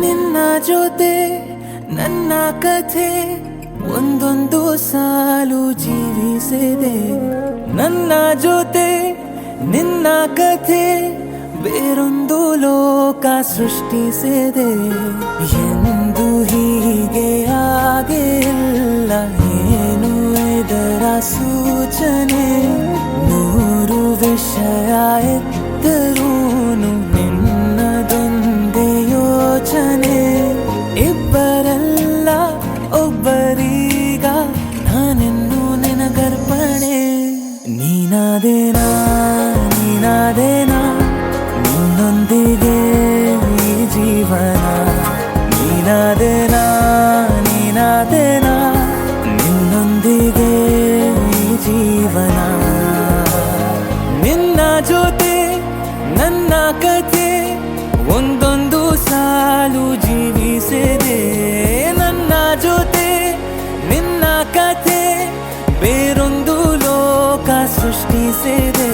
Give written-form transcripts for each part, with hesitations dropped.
ನಿನ್ನ ಜೊತೆ ನನ್ನ ಕಥೆ ಒಂದೊಂದು ಸಾಲು ಜೀವಿಸಿದೆ. ನನ್ನ ಜೊತೆ ನಿನ್ನ ಕಥೆ ಬೇರೊಂದು ಲೋಕ ಸೃಷ್ಟಿಸಿದೆ. ಎಂದು ಹೀಗೆ ಆಗಿಲ್ಲ, ಏನು ಇದರ ಸೂಚನೆ? ನೂರು ವಿಷಯ ಇದ್ದರೂನು ನಿನ್ನದೊಂದೇ ಯೋಚನೆ. ಇಬ್ಬರಲ್ಲ ಒಬ್ಬರೀಗ ನಾನೆನ್ನು ನಿನಗರ್ಪಣೆ. ನೀನಾದೇನಾ ನೀನಾದೇನಾ ನಿನ್ನೊಂದಿಗೆ ಈ ಜೀವನ. ನೀನಾದೇನಾ ನೀನಾದೇನಾ ನಿನ್ನೊಂದಿಗೆ ಈ ಜೀವನ. ನಿನ್ನ ಜೊತೆ ನನ್ನ ಕಥೆ ಒಂದೊಂದು ಸಾಲು ಜೀವಿಸಿದೆ. ನನ್ನ ಜೊತೆ ನಿನ್ನ ಕಥೆ ಬೇರೊಂದು ಲೋಕ ಸೃಷ್ಟಿಸಿದೆ.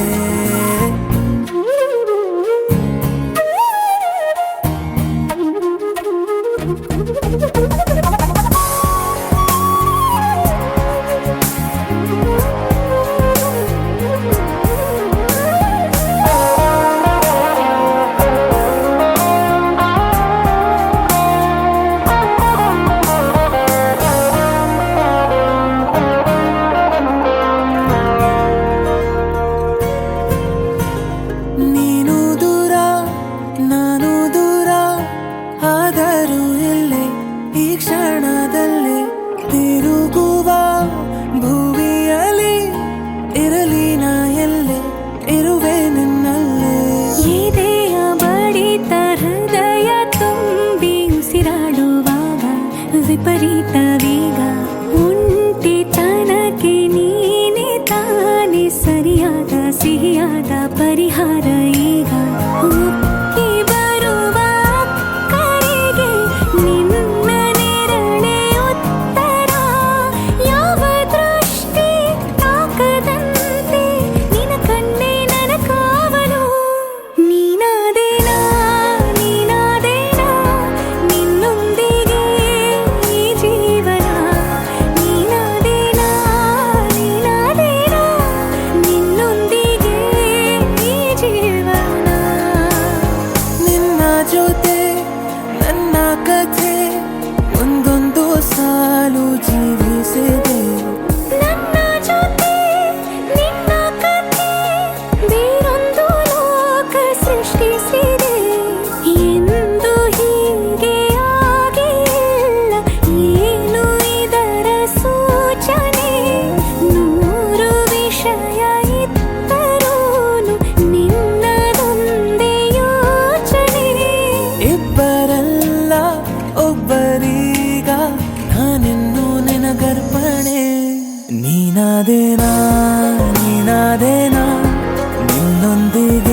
ಆದರೂ ಇಲ್ಲೇ ಈ ಕ್ಷಣದಲ್ಲಿ ತಿರುಗುವ ಭುವಿಯಲ್ಲಿ ಇರಲಿ ನಾ ಎಲ್ಲೇ ಇರುವೆ ನಿನ್ನಲ್ಲೇ. ಎದೆಯ ಬಡಿತ ಹೃದಯ ತುಂಬಿ ಉಸಿರಾಡುವಾಗ ವಿಪರೀತ ವೇಗ. ಒಂಟಿತನಕ್ಕೆ ನೀನೆ ತಾನೆ ಸರಿಯಾದ ಸಿಹಿಯಾದ ಪರಿಹಾರ ಈಗ. ಜೊತೆ ನನ್ನ ಕಥೆ ಒಂದೊಂದು ಸಾಲು ಜೀವಿಸಿದೆ. ನನ್ನ ಜೊತೆ ನಿನ್ನ ಕಥೆ ಬೇರೊಂದು ಲೋಕ ಸೃಷ್ಟಿಸಿದೆ. ಎಂದು ಹೀಗೆ ಆಗಿಲ್ಲ, ಏನು ಇದರ ಸೂಚನೆ? ನೂರು ವಿಷಯ ಇದ್ದರೂನು ನಿನ್ನದೊಂದೇ ಯೋಚನೆ. ಇಬ್ಬರಲ್ಲ ಒಬ್ಬರೀಗ ನಾನೆನ್ನು ನಿನಗರ್ಪಣೆ. ನೀನಾದೇನಾ ನೀನಾದೇನಾ ನಿನ್ನೊಂದಿಗೆ